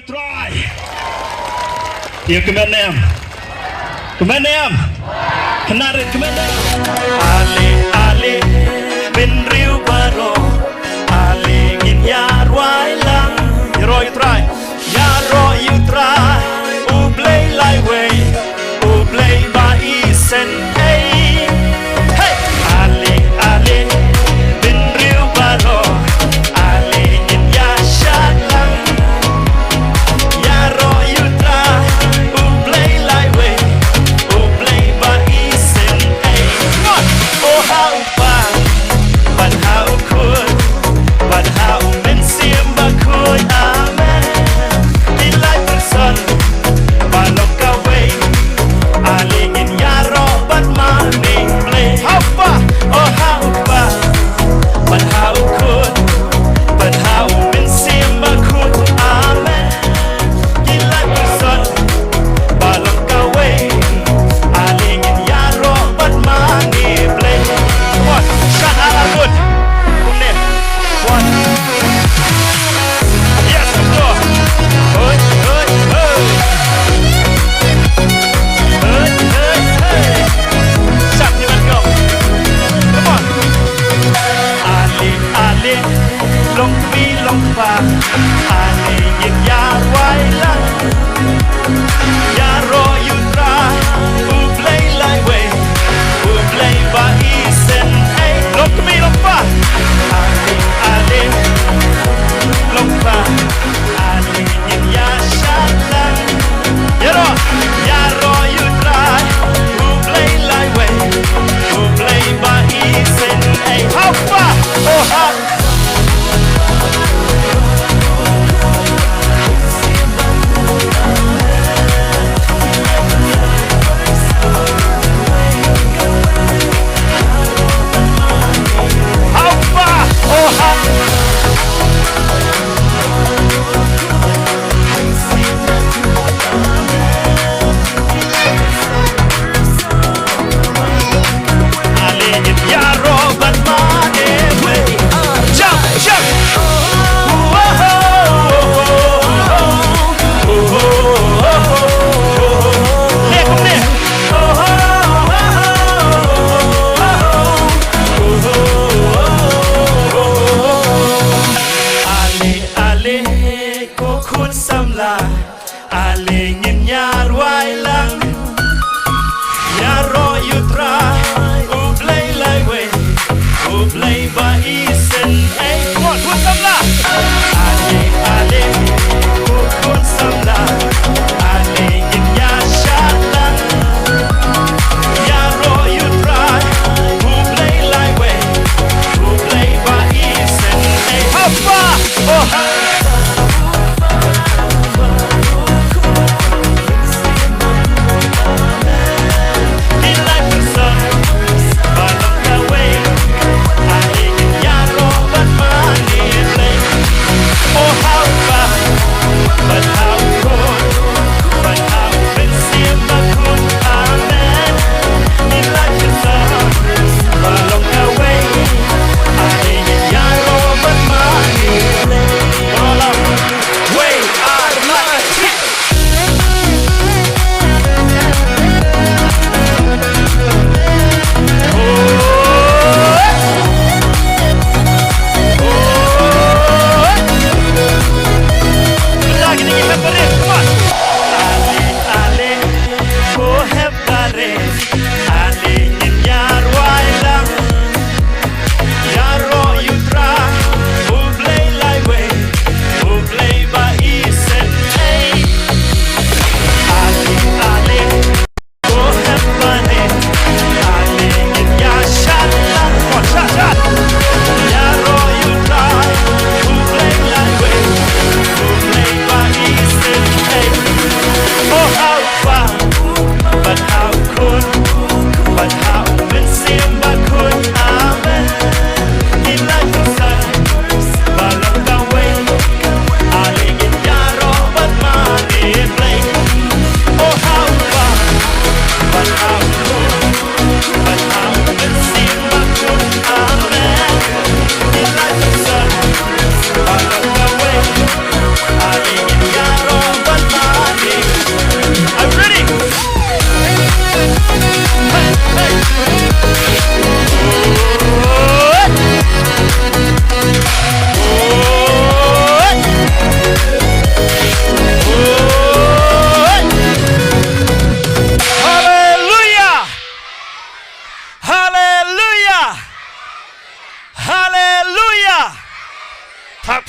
try. Iya kemenem. Kemenem. Kenarit kemenem. Ale ale bin riu baro. Ale ngin ya roi lang. Ya roi try. Ya roi try. Ublay lai way. Ublay ba isen hey. Hey. Ale ale bin riu baro. How far? Oh, how?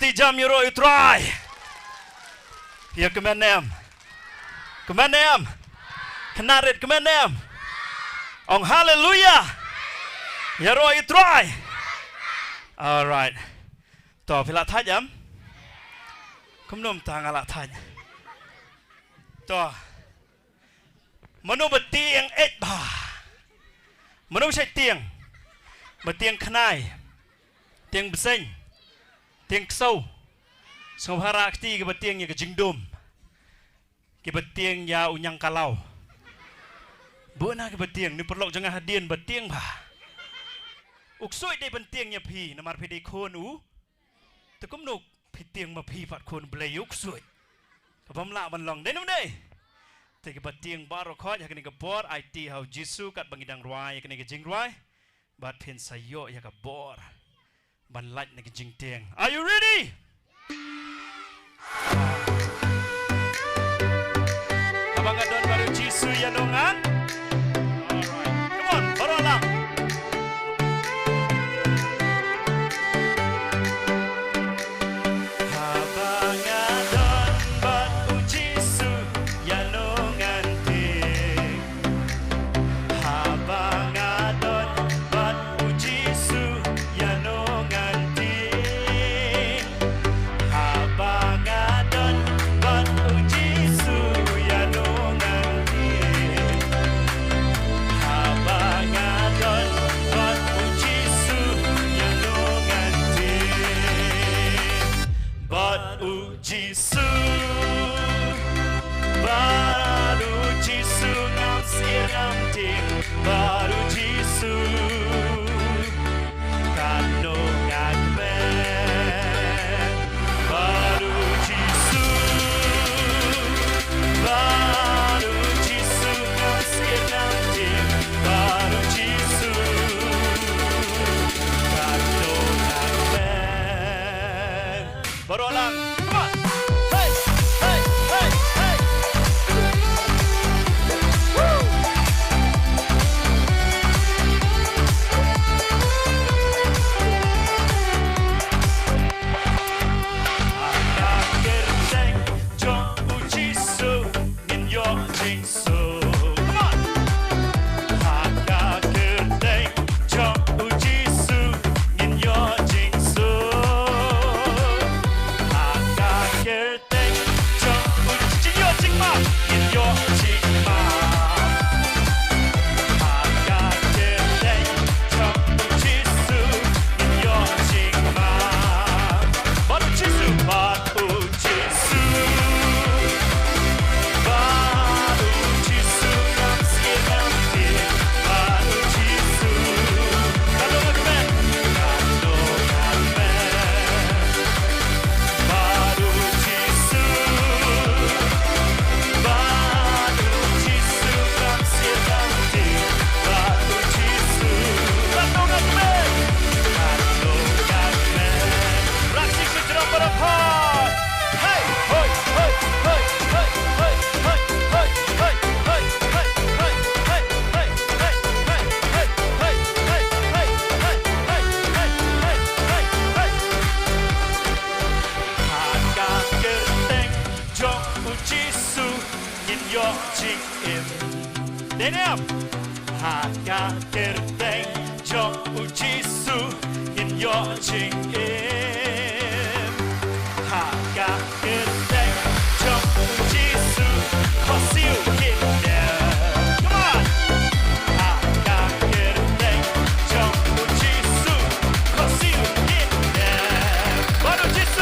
Rakti jam yuro utrai. Ya kemenem. Kemenem. Kenarit kemenem. Ong hallelujah. Yuro utrai. Alright.ต่อพิลาทัดยำคุ้มนมต่างอะไรทัดต่อมนุษย์บนเตียงบ่ามนุษย์ใช่เตียงบนเตียงขนายเตียงเบสเซนเตียงโซ่สมภาระที่กับบนเตียงอย่างกับจิงดุมกับบนเตียงยาอุญยังกะเล่าบัวหน้ากับบนเตียงนี่ปลอกจังหัดเดียนบนเตียงบ่าอุกซวยได้บนเตียงยาพีนมาร์เพดีโคนอูแต่ก็นุกพิเตียงมาพีผัดคนเบลยุกสวยกับผมละมันลองได้นู่นได้แต่กับเตียงบาร์คอร์ดอยากนี่กับบอร์ไอทีเฮาจิสุกัดบางดังรายอยากนี่กับจิงรายบัดเพนสายโยอยากกับบอร์บันไลน์นี่กับจิงเตียง Are you ready กับบางดันบาร์จิสุยานงาน Alright come on บาร์ลังBarolang, come on, hey, hey, hey, hey, woo. 値정우지수 민요 징수, come on. 値정우지수 민요 징수. 値정우지수 민요 징임 値정우지수 커시우 깃네 Come on 値정우지수 커시우 깃네 바로 지수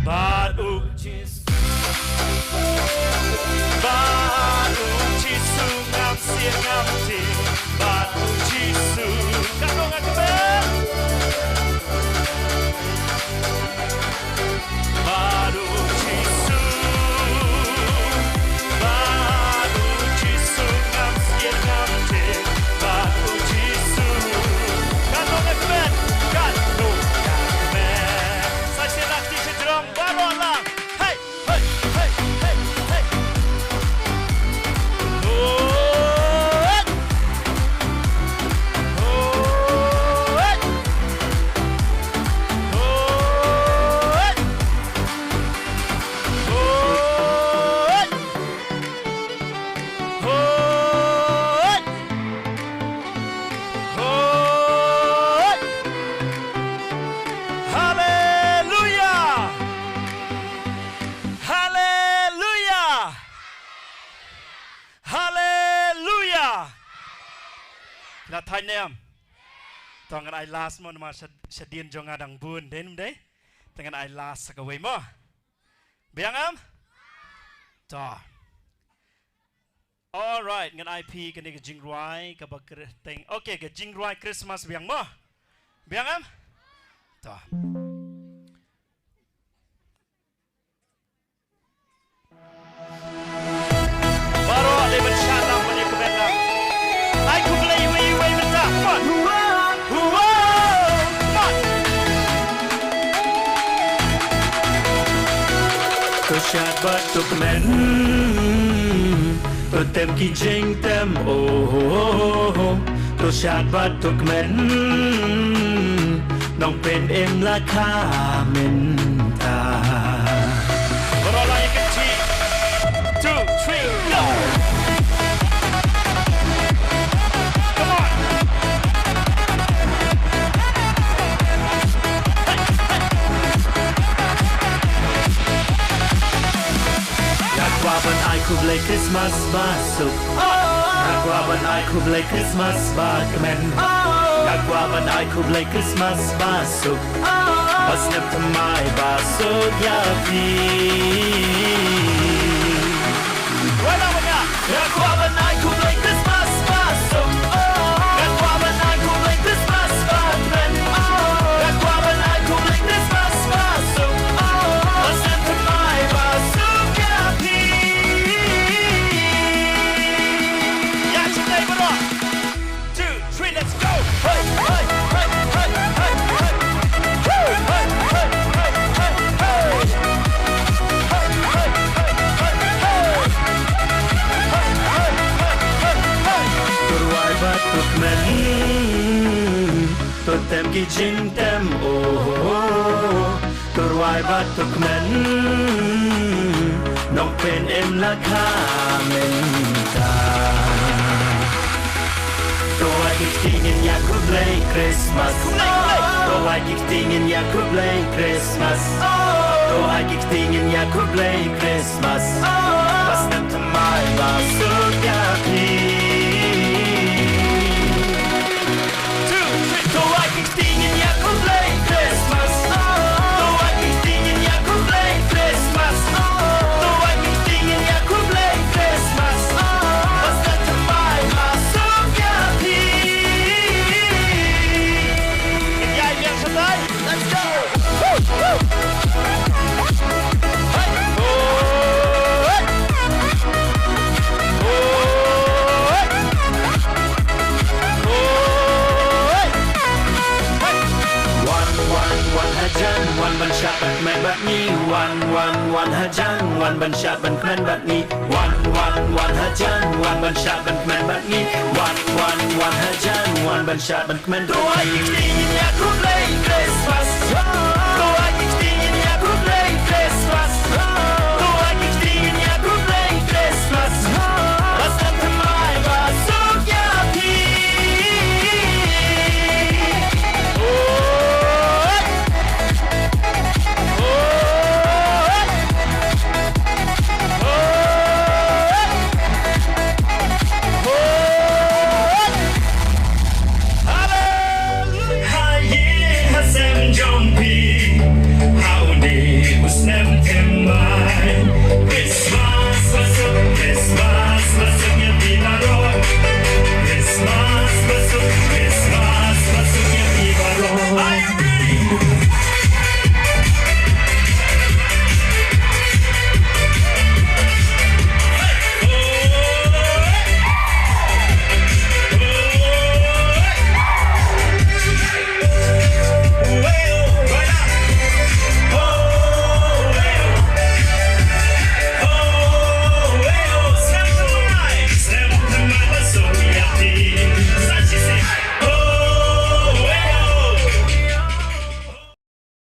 바로 지수 바로 지수 남시 남지 바로 지수 간동한 그맨 ngà thay nem tao ngà ai last mon mà sedian jong adang bun đến đấy tao ngà ai last cái way mo biang am to alright ngà ai pi cái này cái jing roi cái bạc cái thing okay cái jing roi Christmas biang mo biang am to Shạt bắt tục men tôi tem kỳ chính tem tôi shạt bắt tục men nong pen em la kha men ta Barolai kecil 2, 3, go Come on Qua bên ai khúc lấy Christmas masuk qua bên ai khúc lấy Christmas bagmen qua bên ai khúc lấy Christmas masuk pas nem thamai basuk ya pi qua bên ai khúc lấy Christmas masuk qua bên ai khúc lấy Christmas bagmen qua bên ai khúc lấy Christmas masuk pas nem thamai basuk ya pi 2, 3, let's go Hey, hey, hey, hey, hey, hey. Hey, hey, hey, hey, hey, hey. Hey, hey, hey, hey, hey. Hey, hey, hey, hey, hey. Turwai batuk men tôi tem kỳ chính tem Turwai batuk men nong pen em la kha men ta Tôi kiktingin ya kublay Christmas Tôi kiktingin ya kublay Christmas Tôi kiktingin ya kublay Christmas Pas nem thamai masuk ya pi 2, 3 Tôi kiktingin ya kublay Christmas Tôi kiktingin ya kublay Christmas Tôi kiktingin ya kublay Christmas Pas nem thamai masuk ya pi Nhai miệng sân tay Let's go! Woo! Woo! Hey! Oh! Hey! Oh! Hey! Oh! Hey! Hey! One hajan, one ban shot ban kmen bat ni. One hajan, one ban shot ban kmen bat ni. One hajan, one ban shot ban kmen bat ni. One hajan, one ban shot ban kmen. Tôi kiktingin ya kublay Christmas.